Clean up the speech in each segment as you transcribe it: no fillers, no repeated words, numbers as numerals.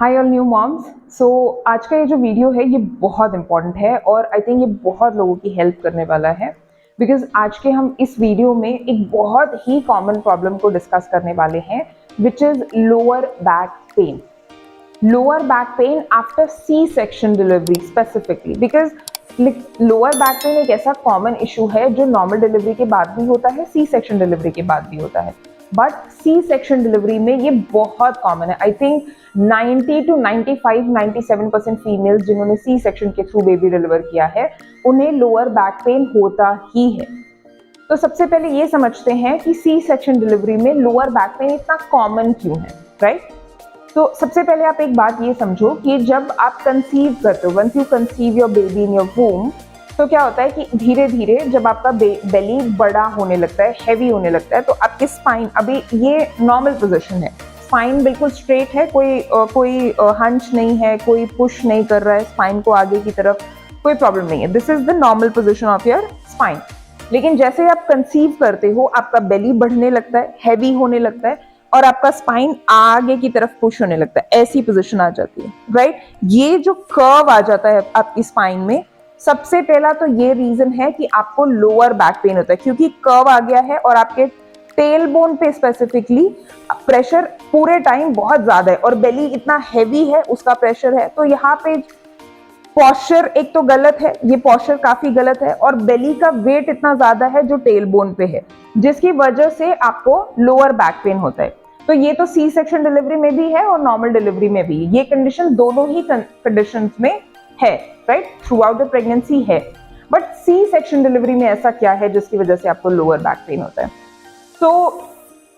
हाय all new moms. So आज का ये जो वीडियो है ये बहुत इंपॉर्टेंट है और आई थिंक ये बहुत लोगों की हेल्प करने वाला है बिकॉज आज के हम इस वीडियो में एक बहुत ही कॉमन प्रॉब्लम को डिस्कस करने वाले हैं which is lower back pain. Lower back pain after C section delivery specifically because lower back pain एक ऐसा कॉमन इशू है जो नॉर्मल डिलीवरी के बाद भी होता है, सी सेक्शन डिलीवरी के बाद भी होता है, बट सी सेक्शन डिलीवरी में ये बहुत कॉमन है। आई थिंक 90 to 95-97% फीमेल्स जिन्होंने सी सेक्शन के थ्रू बेबी डिलीवर किया है उन्हें लोअर बैक पेन होता ही है। तो सबसे पहले ये समझते हैं कि सी सेक्शन डिलीवरी में लोअर बैक पेन इतना कॉमन क्यों है, राइट? तो सबसे पहले आप एक बात ये समझो कि जब आप कंसीव करते हो, once you conceive your baby in your womb, तो क्या होता है कि धीरे धीरे जब आपका बेली बड़ा होने लगता है, हैवी होने लगता है, तो आपकी स्पाइन, अभी ये नॉर्मल पोजीशन है, स्पाइन बिल्कुल स्ट्रेट है, कोई हंच नहीं है, कोई पुश नहीं कर रहा है स्पाइन को आगे की तरफ, कोई प्रॉब्लम नहीं है। This is the normal position of your spine. लेकिन जैसे आप कंसीव करते हो आपका बेली बढ़ने लगता है, हैवी होने लगता है और आपका स्पाइन आगे की तरफ पुश होने लगता है, ऐसी पोजीशन आ जाती है, राइट? ये जो कर्व आ जाता है आपकी स्पाइन में, सबसे पहला तो ये रीजन है कि आपको लोअर बैक पेन होता है क्योंकि कर्व आ गया है और आपके टेल बोन पे स्पेसिफिकली प्रेशर पूरे टाइम बहुत ज्यादा है और बेली इतना हैवी है, उसका प्रेशर है। तो यहाँ पे पॉस्चर एक तो गलत है, ये पॉस्चर काफी गलत है और बेली का वेट इतना ज्यादा है जो टेल बोन पे है, जिसकी वजह से आपको लोअर बैक पेन होता है। तो ये तो सी सेक्शन डिलीवरी में भी है और नॉर्मल डिलीवरी में भी, ये कंडीशन दोनों ही कंडीशंस में है, right? Through out the pregnancy है, बट सी सेक्शन डिलीवरी में ऐसा क्या है जिसकी वजह से आपको लोअर बैक पेन होता है? तो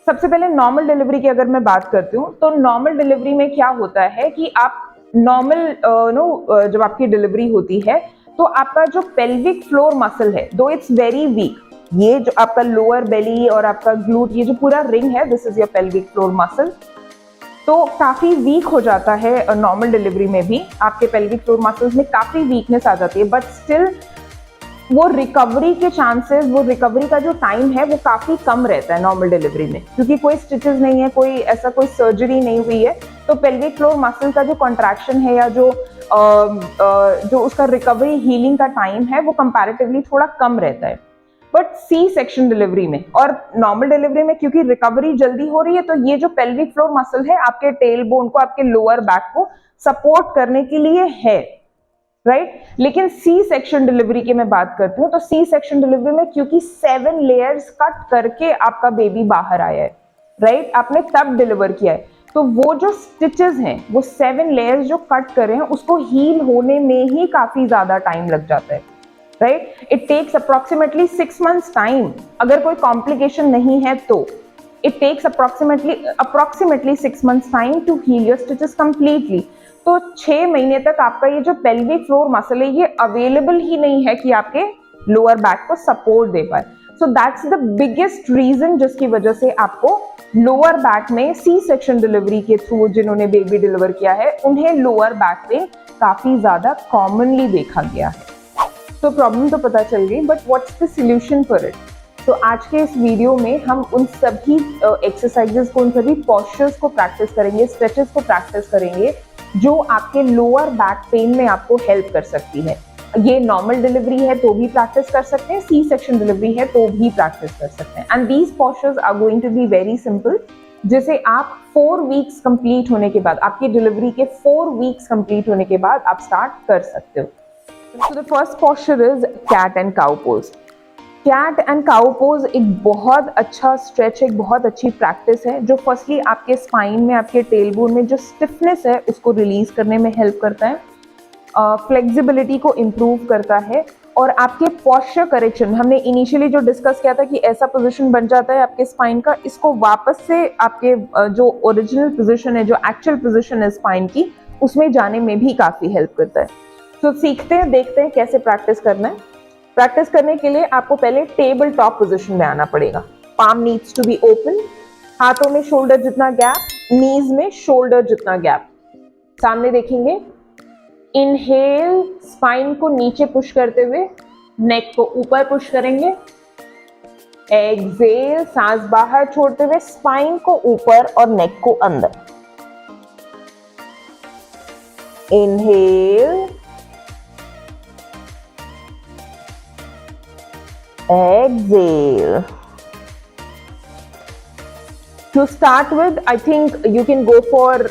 सबसे पहले नॉर्मल डिलीवरी की अगर मैं बात करती हूँ तो नॉर्मल डिलीवरी में क्या होता है कि आप नॉर्मल जब आपकी डिलीवरी होती है तो आपका जो पेल्विक फ्लोर मसल है, दो इट्स वेरी वीक, ये जो आपका लोअर बेली और आपका ग्लूट, ये जो पूरा रिंग है, this is your pelvic floor muscle, तो काफी वीक हो जाता है नॉर्मल डिलीवरी में भी। आपके पेल्विक फ्लोर मसल्स में काफी वीकनेस आ जाती है, बट स्टिल वो रिकवरी के चांसेस, वो रिकवरी का जो टाइम है वो काफी कम रहता है नॉर्मल डिलीवरी में, क्योंकि कोई स्टिचेस नहीं है, कोई सर्जरी नहीं हुई है। तो पेल्विक फ्लोर मसल का जो कॉन्ट्रैक्शन है या जो उसका रिकवरी हीलिंग का टाइम है वो कंपैरेटिवली थोड़ा कम रहता है। बट सी सेक्शन डिलीवरी में और नॉर्मल डिलीवरी में क्योंकि रिकवरी जल्दी हो रही है, तो ये जो पेल्विक फ्लोर मसल है आपके टेल बोन को, आपके लोअर बैक को सपोर्ट करने के लिए है, राइट? लेकिन सी सेक्शन डिलीवरी की मैं बात करती हूँ तो सी सेक्शन डिलीवरी में क्योंकि 7 लेयर्स कट करके आपका बेबी बाहर आया है, राइट? आपने तब डिलीवर किया है, तो वो जो स्टिचेस हैं, वो 7 लेयर्स जो कट करे हैं, उसको हील होने में ही काफी ज्यादा टाइम लग जाता है, right? It takes approximately 6 months time, अगर कोई कॉम्प्लिकेशन नहीं है तो it takes approximately 6 months time to heal your stitches completely. तो 6 महीने तक आपका ये जो पेल्विक फ्लोर मसल है ये अवेलेबल ही नहीं है कि आपके लोअर बैक को सपोर्ट दे पाए। So that's the biggest reason जिसकी वजह से आपको लोअर बैक में सी सेक्शन डिलीवरी के थ्रू जिन्होंने बेबी डिलीवर किया है उन्हें लोअर बैक पेन काफी ज्यादा कॉमनली देखा गया है। तो प्रॉब्लम तो पता चल गई, but what's the solution for it? तो आज के इस वीडियो में हम उन सभी एक्सरसाइजेस को, उन सभी पॉस्चर्स को प्रैक्टिस करेंगे, स्ट्रेचेस को प्रैक्टिस करेंगे जो आपके लोअर बैक पेन में आपको हेल्प कर सकती है। ये नॉर्मल डिलीवरी है तो भी प्रैक्टिस कर सकते हैं, सी सेक्शन डिलीवरी है तो भी प्रैक्टिस कर सकते हैं। And these postures are going to be very simple, जिसे आप 4 वीक्स कंप्लीट होने के बाद, आपकी डिलीवरी के 4 वीक्स कंप्लीट होने के बाद आप स्टार्ट कर सकते हो। So the first posture is cat and cow pose. Cat and cow pose एक बहुत अच्छा स्ट्रेच, एक बहुत अच्छी प्रैक्टिस है जो फर्स्टली आपके स्पाइन में, आपके टेल बोन में जो स्टिफनेस है उसको रिलीज करने में हेल्प करता है, फ्लेक्सिबिलिटी को इम्प्रूव करता है और आपके पॉस्चर करेक्शन, हमने इनिशियली जो डिस्कस किया था कि ऐसा पोजीशन बन जाता है आपके स्पाइन का, इसको वापस से आपके जो ओरिजिनल पोजीशन है, जो एक्चुअल पोजीशन है स्पाइन की, उसमें जाने में भी काफ़ी हेल्प करता है। तो सीखते हैं, देखते हैं कैसे प्रैक्टिस करना है। प्रैक्टिस करने के लिए आपको पहले टेबल टॉप पोजीशन में आना पड़ेगा। Palm needs to be open, हाथों में शोल्डर जितना गैप, नीज में शोल्डर जितना गैप। सामने देखेंगे, इनहेल स्पाइन को नीचे पुश करते हुए नेक को ऊपर पुश करेंगे, एक्सहेल सांस बाहर छोड़ते हुए स्पाइन को ऊपर और नेक को अंदर। inhale, exhale. To start with, I think you can go for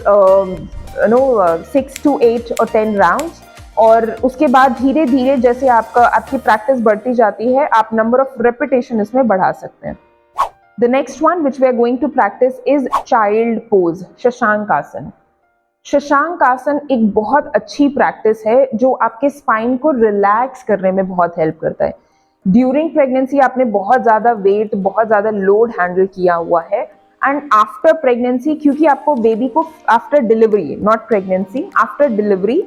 6 to 8 or 10 rounds. और उसके बाद धीरे धीरे जैसे आपकी प्रैक्टिस बढ़ती जाती है, आप नंबर ऑफ रेपिटेशन इसमें बढ़ा सकते हैं. The next one which we are going to practice is child pose, Shashank आसन. शशांक आसन एक बहुत अच्छी प्रैक्टिस है जो आपके स्पाइन को रिलैक्स करने में बहुत हेल्प करता है. ड्यूरिंग प्रेगनेंसी आपने बहुत ज्यादा वेट, बहुत ज्यादा लोड हैंडल किया हुआ है, एंड आफ्टर प्रेगनेंसी, क्योंकि आपको बेबी को after delivery, not pregnancy, after delivery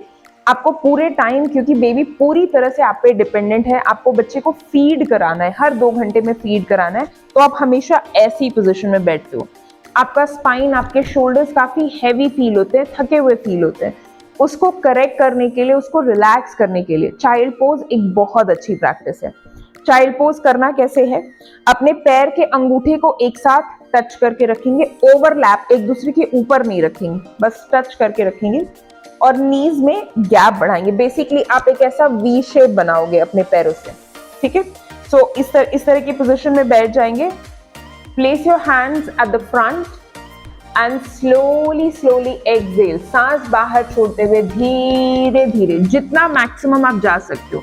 आपको पूरे टाइम, क्योंकि बेबी पूरी तरह से आप पे डिपेंडेंट है, आपको बच्चे को फीड कराना है, हर 2 घंटे में फीड कराना है, तो आप हमेशा ऐसी पोजीशन में बैठते हो. आपका स्पाइन, आपके शोल्डर्स काफी हैवी फील होते हैं, थके हुए फील होते हैं. उसको करेक्ट करने के लिए, उसको रिलैक्स करने के लिए चाइल्ड पोज एक बहुत अच्छी प्रैक्टिस है. चाइल्ड पोज करना कैसे है? अपने पैर के अंगूठे को एक साथ टच करके रखेंगे, ओवरलैप, एक दूसरे के ऊपर नहीं रखेंगे, बस टच करके रखेंगे, और नीज में गैप बढ़ाएंगे. बेसिकली आप एक ऐसा वी शेप बनाओगे अपने पैरों से. ठीक है, सो इस तरह की पोजीशन में बैठ जाएंगे. Place your hands at the front end slowly slowly exhale. सांस बाहर छोड़ते हुए धीरे धीरे, जितना मैक्सिमम आप जा सकते हो,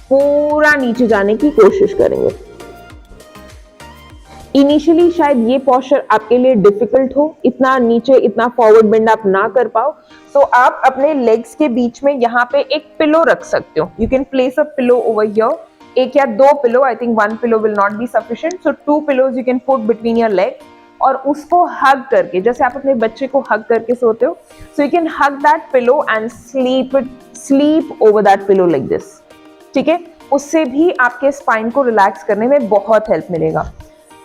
पूरा नीचे जाने की कोशिश करेंगे. इनिशियली शायद ये पोस्चर आपके लिए डिफिकल्ट हो, इतना नीचे, इतना फॉरवर्ड बेंड आप ना कर पाओ, सो आप अपने लेग्स के बीच में यहाँ पे एक पिलो रख सकते हो. You can place a pillow over here. 1 या 2 pillow, I think 1 pillow will not be sufficient, so 2 pillows you can put between your leg, और उसको हग करके, जैसे आप अपने बच्चे को हग करके सोते हो, so you can hug that pillow and sleep over that pillow like this. ठीक है, उससे भी आपके स्पाइन को रिलैक्स करने में बहुत हेल्प मिलेगा.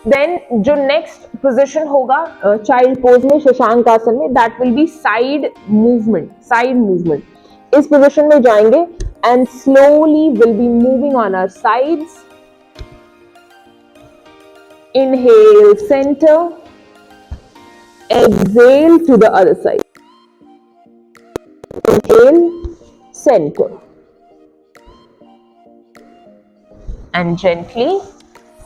देन जो नेक्स्ट पोजीशन होगा चाइल्ड पोज में, शशांक आसन में, that will be side movement. Side movement, इस पोजीशन में जाएंगे and slowly will be moving on our sides. Inhale center, exhale to the other side. Inhale, center, and gently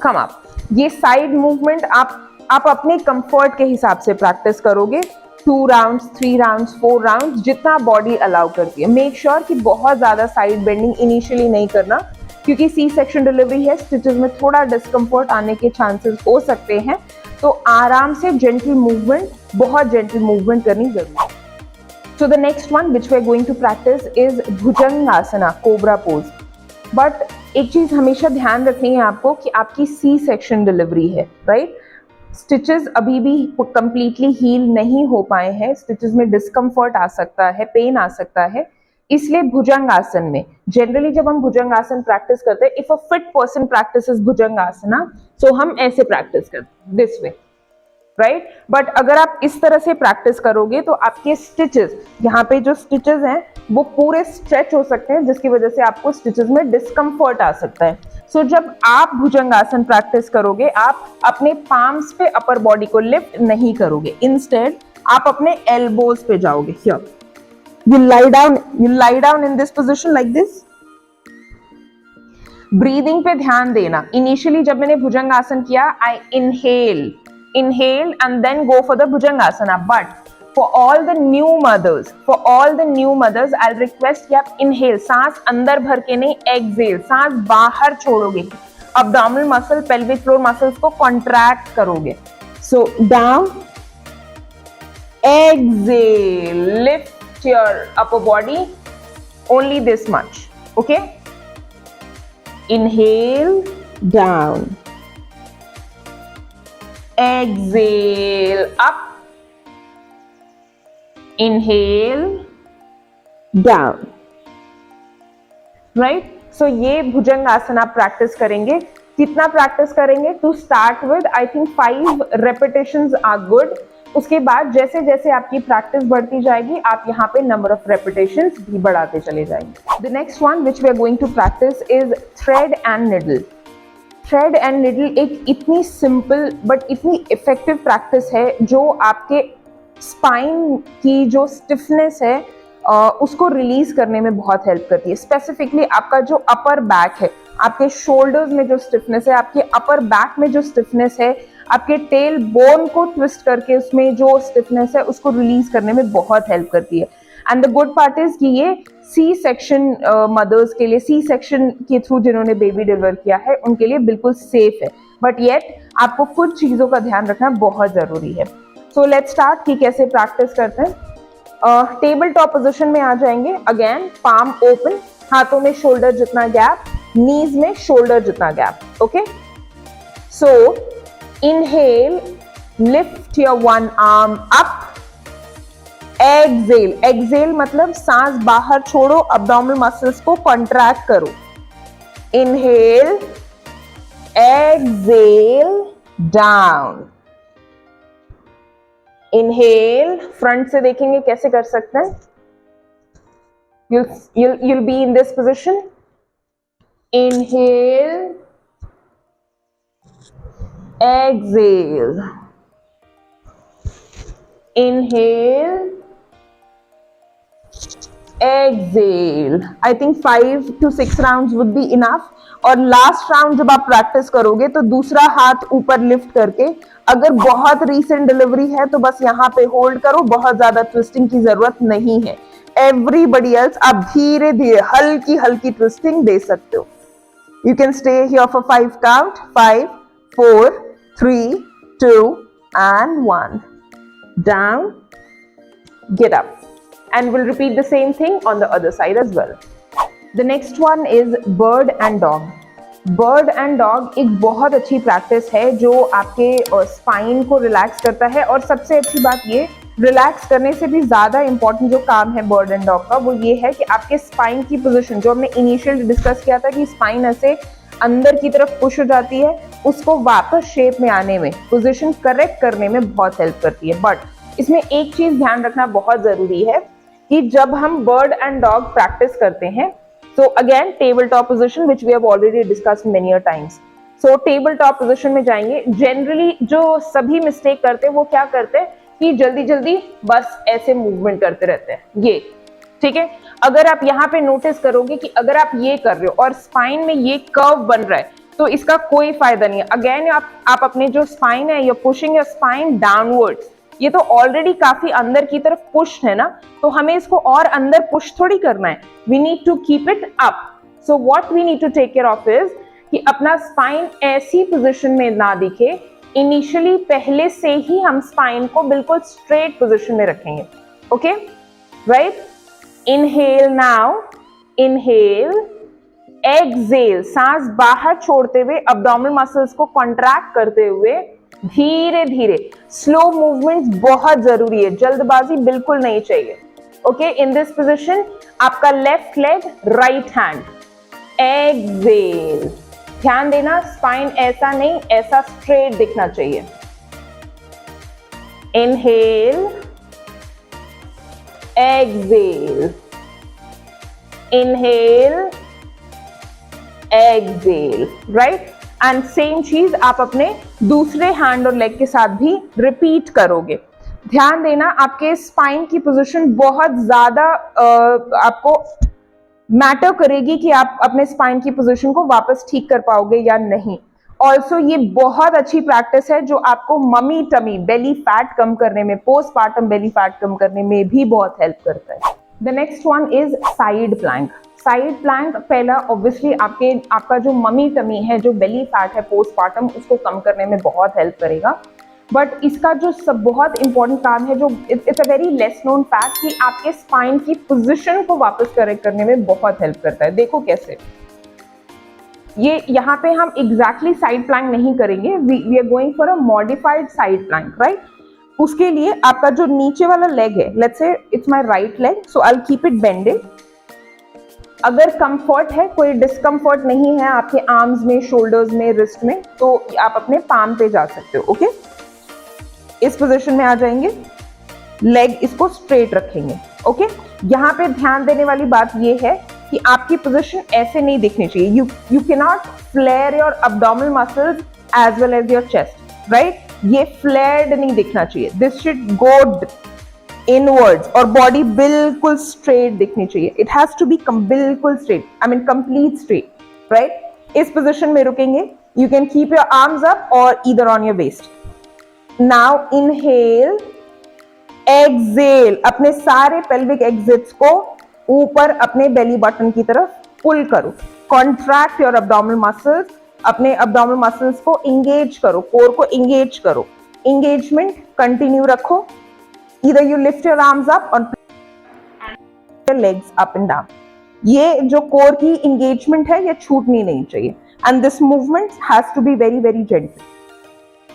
come up. ये side movement आप अपने comfort के हिसाब से practice करोगे. 2 राउंड्स, 3 राउंड्स, 4 राउंड्स, जितना बॉडी अलाउ करती है. मेक श्योर कि बहुत ज्यादा साइड बेंडिंग इनिशियली नहीं करना, क्योंकि सी सेक्शन डिलीवरी है, स्टिचेस में थोड़ा डिस्कम्फर्ट आने के चांसेस हो सकते हैं. तो आराम से जेंटल मूवमेंट, बहुत जेंटल मूवमेंट करनी जरूरी है. So the next one which we are going to practice is भुजंगासना, कोबरा पोज. बट एक चीज हमेशा ध्यान रखनी है आपको कि आपकी सी सेक्शन डिलीवरी है, राइट? स्टिचेस अभी भी कंप्लीटली हील नहीं हो पाए हैं, स्टिचेस में डिस्कम्फर्ट आ सकता है, पेन आ सकता है. इसलिए भुजंगासन में जनरली जब हम भुजंगासन प्रैक्टिस करते हैं, if a fit person practises Bhujangasana, so हम ऐसे प्रैक्टिस करते हैं, दिस वे, राइट? बट अगर आप इस तरह से प्रैक्टिस करोगे तो आपके स्टिचेस, यहाँ पे जो स्टिचेस हैं वो पूरे स्ट्रेच हो सकते हैं, जिसकी वजह से आपको स्टिचेस में डिस्कम्फर्ट आ सकता है. सो जब आप भुजंगासन प्रैक्टिस करोगे, आप अपने पाम्स पे अपर बॉडी को लिफ्ट नहीं करोगे, इंस्टेड आप अपने एल्बोज पे जाओगे. Here you lie down in this position like this. Breathing पे ध्यान देना. इनिशियली जब मैंने भुजंगासन किया, आई inhale and then go for the bhujangasana. But for all the new mothers, I'll request कि आप inhale, सांस अंदर भर के नहीं, exhale, सांस बाहर छोड़ोगे, abdominal muscle, pelvic floor muscles को contract करोगे. So down, exhale, lift your upper body, only this much, okay? Inhale, down, exhale, up, inhale, down, right? So ये भुजंगासन आप प्रैक्टिस करेंगे. कितना प्रैक्टिस करेंगे? To start with I think 5 repetitions are good. उसके बाद जैसे जैसे आपकी प्रैक्टिस बढ़ती जाएगी, आप यहाँ पे नंबर ऑफ रेपिटेशंस भी बढ़ाते चले जाएंगे. The next one which we are going to practice is thread and needle. Thread and needle एक इतनी सिंपल बट इतनी इफेक्टिव प्रैक्टिस है जो आपके स्पाइन की जो स्टिफनेस है उसको रिलीज करने में बहुत हेल्प करती है। स्पेसिफिकली आपका जो अपर बैक है, आपके शोल्डर्स में जो स्टिफनेस है, आपके अपर बैक में जो स्टिफनेस है, आपके टेल बोन को ट्विस्ट करके उसमें जो स्टिफनेस है उसको रिलीज करने में बहुत हेल्प करती है। And the good part is कि ये सी सेक्शन मदर्स के लिए, सी सेक्शन के थ्रू जिन्होंने बेबी डिलीवर किया है उनके लिए बिल्कुल सेफ है। बट येट आपको कुछ चीजों का ध्यान रखना बहुत जरूरी है। सो लेट्स स्टार्ट कि कैसे प्रैक्टिस करते हैं। टेबल टॉप पोजिशन में आ जाएंगे। अगेन पाम ओपन, हाथों में शोल्डर जितना गैप, नीज में शोल्डर जितना gap. Okay, so inhale, lift your one arm up, exhale, exhale मतलब सांस बाहर छोड़ो, अब्डोमिनल मसल्स को कॉन्ट्रैक्ट करो। Inhale, exhale, down. Inhale, front से देखेंगे कैसे कर सकते हैं। you'll be in this position. Inhale, exhale, inhale, exhale. I think 5 to 6 rounds would be enough. और लास्ट राउंड जब आप प्रैक्टिस करोगे तो दूसरा हाथ ऊपर लिफ्ट करके, अगर बहुत रीसेंट डिलीवरी है तो बस यहाँ पे होल्ड करो, बहुत ज्यादा ट्विस्टिंग की जरूरत नहीं है। एवरीबडी एल्स आप धीरे धीरे हल्की हल्की ट्विस्टिंग दे सकते हो। You can stay here for 5 count, 5, 4, 3, 2 and 1. Down, get up. And we'll repeat the same thing on the other side as well. The next one is bird and dog. Bird and dog एक बहुत अच्छी practice है जो आपके spine को relax करता है। और सबसे अच्छी बात ये, रिलैक्स करने से भी ज़्यादा इंपॉर्टेंट जो काम है बर्ड एंड डॉग का वो ये है कि आपके स्पाइन की पोजीशन, जो हमने इनिशियली डिस्कस किया था कि स्पाइन ऐसे अंदर की तरफ पुश हो जाती है, उसको वापस शेप में आने में, पोजीशन करेक्ट करने में बहुत हेल्प करती है। बट इसमें एक चीज़ ध्यान रखना बहुत ज़रूरी है कि जब हम बर्ड एंड डॉग प्रैक्टिस करते हैं, so again tabletop position which we have already discussed many a times. so tabletop position में जाएंगे। generally जो सभी मिस्टेक करते हैं वो क्या करते हैं कि जल्दी जल्दी बस ऐसे मूवमेंट करते रहते हैं, ये ठीक है। अगर आप यहाँ पे नोटिस करोगे कि अगर आप ये कर रहे हो और स्पाइन में ये कर्व बन रहा है तो इसका कोई फायदा नहीं है। अगेन आप अपने जो स्पाइन है, you're pushing your spine downwards, ये तो ऑलरेडी काफी अंदर की तरफ पुश है ना, तो हमें इसको और अंदर पुश थोड़ी करना है। We need to keep it up. So what we need to take care of is कि अपना स्पाइन ऐसी पोजीशन में ना दिखे। इनिशियली पहले से ही हम स्पाइन को बिल्कुल स्ट्रेट पोजीशन में रखेंगे। Okay, right. Inhale now, inhale, exhale, सांस बाहर छोड़ते हुए, अब्डोमिनल मसल्स को कॉन्ट्रैक्ट करते हुए धीरे धीरे, स्लो मूवमेंट बहुत जरूरी है, जल्दबाजी बिल्कुल नहीं चाहिए। ओके, इन दिस पोजीशन आपका left leg, right hand, exhale, ध्यान देना स्पाइन ऐसा नहीं, ऐसा स्ट्रेट दिखना चाहिए। Inhale, exhale, inhale, exhale, right. And same चीज आप अपने दूसरे हैंड और लेग के साथ भी रिपीट करोगे। ध्यान देना आपके स्पाइन की पोजीशन बहुत ज्यादा आपको मैटर करेगी कि आप अपने स्पाइन की पोजीशन को वापस ठीक कर पाओगे या नहीं। ऑल्सो ये बहुत अच्छी प्रैक्टिस है जो आपको ममी टमी, बेली फैट कम करने में, पोस्टपार्टम बेली फैट कम करने में भी बहुत हेल्प करता है। The next one is side plank. Side plank पहला ऑब्वियसली आपका जो ममी टमी है, जो बेली फैट है पोस्टपार्टम, उसको कम करने में बहुत हेल्प करेगा। बट इसका जो सब बहुत इंपॉर्टेंट काम है, जो it's a very less known fact, कि आपके स्पाइन की पोजीशन को वापस करेक्ट करने में बहुत हेल्प करता है। देखो कैसे, ये यहाँ पे हम एग्जैक्टली साइड प्लैंक नहीं करेंगे, we are going for a modified side plank, right. उसके लिए आपका जो नीचे वाला लेग है, let's say it's my right leg, so I will keep it bended. अगर कंफर्ट है, कोई डिस्कंफर्ट नहीं है आपके आर्म्स में, शोल्डर्स में, रिस्ट में, तो आप अपने पाम पे जा सकते हो। ओके, इस पोजीशन में आ जाएंगे, लेग इसको स्ट्रेट रखेंगे। ओके, यहाँ पे ध्यान देने वाली बात ये है कि आपकी पोजीशन ऐसे नहीं दिखनी चाहिए। You can not flare your abdominal muscles as well as your chest, right. ये फ्लेयर्ड नहीं दिखना चाहिए। दिस शुड गो इनवर्ड्स, और बॉडी बिल्कुल स्ट्रेट दिखनी चाहिए. इट हैज टू बी बिल्कुल straight, I mean complete straight, right. इस पोजिशन में रुकेंगे. You can keep your arms up और either on your waist. Now inhale, exhale, अपने सारे पेल्विक एग्जिट्स को ऊपर अपने बेली बटन की तरफ पुल करो. कॉन्ट्रैक्ट योर अब्डोमिनल मसल्स, अपने अब्डोमिनल मसल्स को इंगेज करो, कोर को इंगेज करो. इंगेजमेंट कंटिन्यू रखो. Either you lift your arms up or your legs up and down. ये जो कोर की इंगेजमेंट है ये छूटनी नहीं चाहिए. And this movement has to be very very gentle.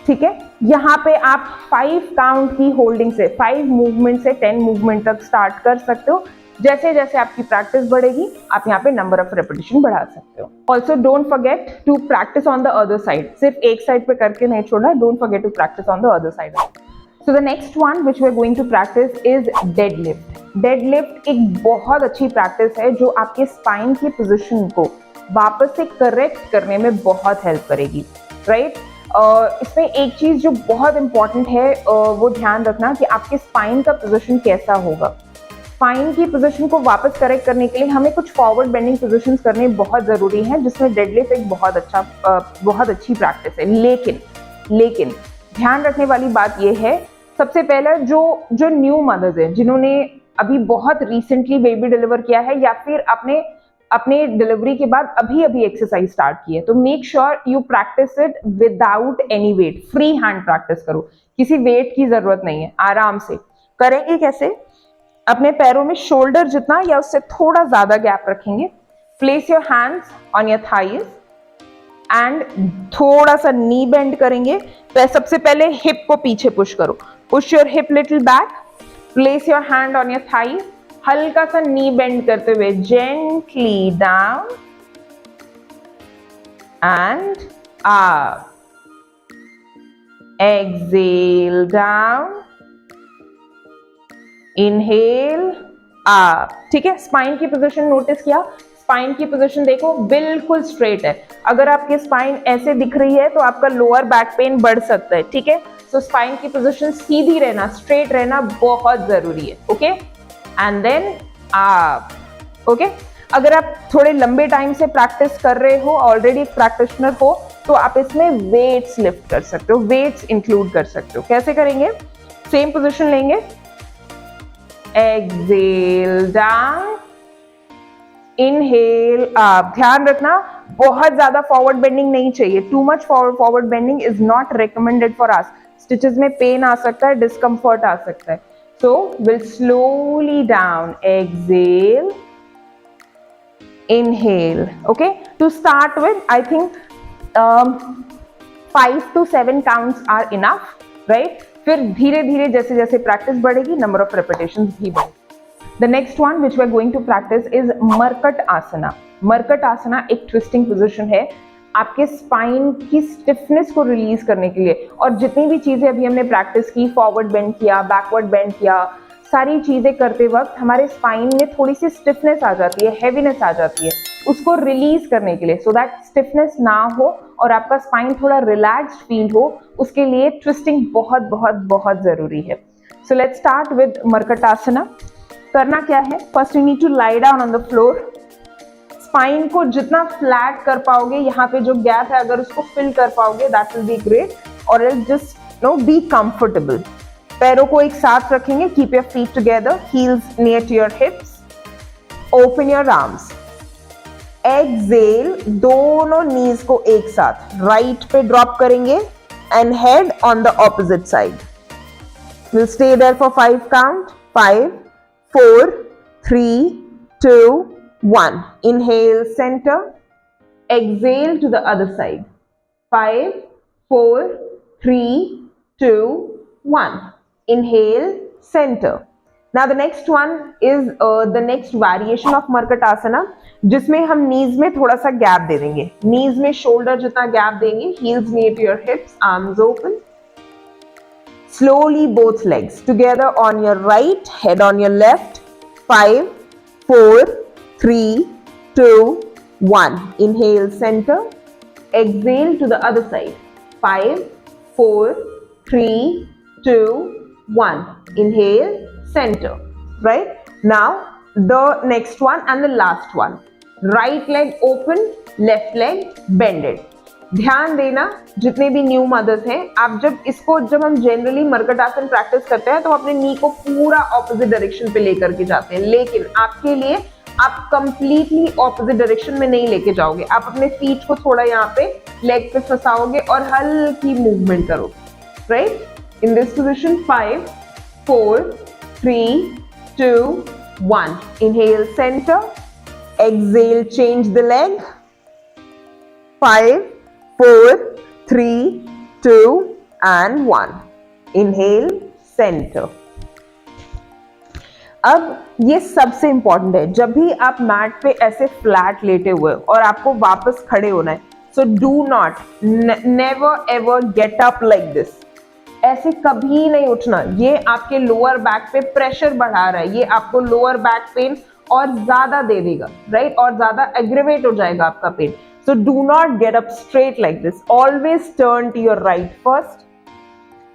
ठीक है. यहाँ पे आप 5 काउंट की होल्डिंग से 5 मूवमेंट से 10 मूवमेंट तक स्टार्ट कर सकते हो. जैसे जैसे आपकी प्रैक्टिस बढ़ेगी आप यहाँ पे नंबर ऑफ रेपिटेशन बढ़ा सकते हो. Also don't forget to practice on the other side. सिर्फ एक साइड पे करके नहीं छोड़ना है. Don't forget to practice on the other side. So the next one which we are going to practice is deadlift. Deadlift एक बहुत अच्छी प्रैक्टिस है जो आपके स्पाइन की पोजीशन को वापस से करेक्ट करने में बहुत हेल्प करेगी, राइट. इसमें एक चीज जो बहुत इंपॉर्टेंट है वो ध्यान रखना कि आपके स्पाइन का पोजीशन कैसा होगा. स्पाइन की पोजीशन को वापस करेक्ट करने के लिए हमें कुछ फॉरवर्ड बेंडिंग पोजीशंस करने बहुत जरूरी हैं, जिसमें डेडलिफ्ट एक बहुत अच्छी प्रैक्टिस है. लेकिन ध्यान रखने वाली बात यह है, सबसे पहले जो न्यू मदर्स हैं जिन्होंने अभी बहुत रिसेंटली बेबी डिलीवर किया है या फिर अपने डिलीवरी के बाद अभी एक्सरसाइज स्टार्ट की है, तो make sure you practice it without any weight. Free hand practice करो, किसी वेट की जरूरत नहीं है. आराम से करेंगे. कैसे? अपने पैरों में शोल्डर जितना या उससे थोड़ा ज्यादा गैप रखेंगे. Place your hands on your thighs and थोड़ा सा नी बेंड करेंगे. तो सबसे पहले हिप को पीछे पुश करो. Push your hip little back. Place your hand on your thigh. हल्का सा नी बेंड करते हुए gently down and up. Exhale down, inhale up. ठीक है. स्पाइन की पोजीशन नोटिस किया. स्पाइन की पोजीशन देखो बिल्कुल स्ट्रेट है. अगर आपकी स्पाइन ऐसे दिख रही है तो आपका लोअर बैक पेन बढ़ सकता है. ठीक है. तो स्पाइन की पोजीशन सीधी रहना, स्ट्रेट रहना बहुत जरूरी है. Okay. And then up. Okay. अगर आप थोड़े लंबे टाइम से प्रैक्टिस कर रहे हो, ऑलरेडी प्रैक्टिशनर हो, तो आप इसमें वेट्स लिफ्ट कर सकते हो, वेट्स इंक्लूड कर सकते हो. कैसे करेंगे? सेम पोजीशन लेंगे. Exhale down, inhale up. ध्यान रखना बहुत ज्यादा फॉरवर्ड बेंडिंग नहीं चाहिए. Too much forward bending is not recommended for us. Stitches में पेन आ सकता है, डिस्कंफर्ट आ सकता है. So will slowly down. Exhale, inhale. Okay. To start with I think 5 to 7 counts are enough, right. फिर धीरे धीरे जैसे जैसे प्रैक्टिस बढ़ेगी नंबर ऑफ रेपिटेशंस भी बढ़ेगी. The next one which we are going to practice is Markat Asana. Markat Asana एक twisting position है आपके स्पाइन की स्टिफनेस को रिलीज करने के लिए. और जितनी भी चीजें अभी हमने प्रैक्टिस की, फॉरवर्ड बेंड किया, बैकवर्ड बेंड किया, सारी चीजें करते वक्त हमारे स्पाइन में थोड़ी सी स्टिफनेस आ जाती है, हैवीनेस आ जाती है. उसको रिलीज करने के लिए, सो दैट स्टिफनेस ना हो और आपका स्पाइन थोड़ा रिलैक्स्ड फील हो, उसके लिए ट्विस्टिंग बहुत बहुत बहुत जरूरी है. सो लेट्स स्टार्ट विद मरकट आसना. करना क्या है? First you need to lie down on the floor. Spine को जितना फ्लैट कर पाओगे, यहाँ पे जो गैप है अगर उसको फिल कर पाओगे दैट विल बी ग्रेट. और जस्ट बी कंफर्टेबल. पैरों को एक साथ रखेंगे. Keep your feet together, heels near to your hips. Open your arms. Exhale, दोनों नीज को एक साथ राइट पे ड्रॉप करेंगे and head on the opposite side. Will stay there for 5 count. 5, 4, 3, 2, 1. Inhale, center. Exhale to the other side. 5, 4, 3, 2, 1. Inhale, center. Now the next one is the next variation of Markatasana, जिसमें हम knees में थोड़ा सा gap दे देंगे. Knees में shoulder जितना gap देंगे. Heels near to your hips, arms open. Slowly both legs together on your right, head on your left. 5, 4, 3, 2, 1. Inhale, center. Exhale to the other side. 5, 4, 3, 2, 1. Inhale, center, right? Now the next one and the last one, right leg open, left leg bended. ध्यान देना, जितने भी new mothers हैं, आप जब हम generally मरकट आसन practice करते हैं तो अपने नी को पूरा ऑपोजिट डायरेक्शन पे लेकर के जाते हैं, लेकिन आपके लिए आप कंप्लीटली ऑपोजिट डायरेक्शन में नहीं लेके जाओगे। आप अपने फीट को थोड़ा यहाँ पे लेग पे फंसाओगे और हल्की मूवमेंट करोगे, right? In this position 5 4 3 2 1, inhale center, exhale change the leg, 5 4 3 2 and 1, inhale center. अब ये सबसे इंपॉर्टेंट है, जब भी आप मैट पे ऐसे फ्लैट लेटे हुए और आपको वापस खड़े होना है, सो do not, never ever get up like this. ऐसे कभी नहीं उठना, ये आपके लोअर बैक पे प्रेशर बढ़ा रहा है, ये आपको लोअर बैक पेन और ज्यादा दे देगा, राइट? और ज्यादा एग्रीवेट हो जाएगा आपका pain. So do not get up straight like this, always turn to your right first,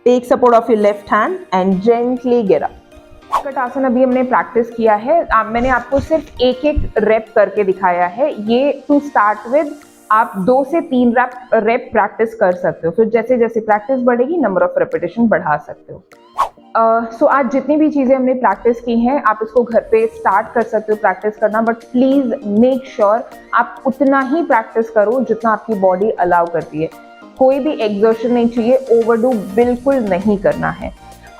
take support of your left hand and gently get up. Markat asana अभी हमने प्रैक्टिस किया है, मैंने आपको सिर्फ एक रेप करके दिखाया है। ये टू स्टार्ट विद आप 2 से 3 रेप प्रैक्टिस कर सकते हो, फिर जैसे जैसे प्रैक्टिस बढ़ेगी नंबर ऑफ रेपिटेशन बढ़ा सकते हो। सो आज जितनी भी चीज़ें हमने प्रैक्टिस की हैं, आप इसको घर पे स्टार्ट कर सकते हो प्रैक्टिस करना, बट प्लीज़ मेक श्योर आप उतना ही प्रैक्टिस करो जितना आपकी बॉडी अलाउ करती है। कोई भी एक्सर्शन नहीं चाहिए, ओवरडू बिल्कुल नहीं करना है।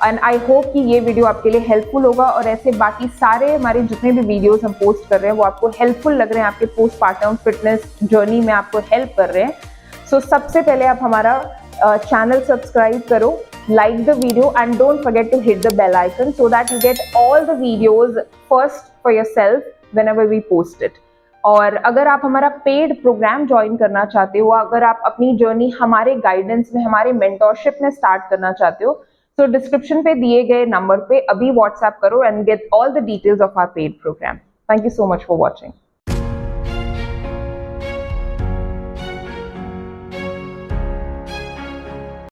एंड आई होप कि ये वीडियो आपके लिए हेल्पफुल होगा और ऐसे बाकी सारे हमारे जितने भी वीडियोस हम पोस्ट कर रहे हैं वो आपको हेल्पफुल लग रहे हैं, आपके पोस्टपार्टम फिटनेस जर्नी में आपको हेल्प कर रहे हैं। सो सबसे पहले आप हमारा चैनल सब्सक्राइब करो, like the video and don't forget to hit the bell icon so that you get all the videos first for yourself whenever we post it. और अगर आप हमारा पेड प्रोग्राम ज्वाइन करना चाहते हो, अगर आप अपनी जर्नी हमारे गाइडेंस में, हमारे मेंटोरशिप में स्टार्ट करना चाहते हो, तो डिस्क्रिप्शन पे दिए गए नंबर पे अभी व्हाट्सएप करो and get all the details of our paid program. Thank you so much for watching.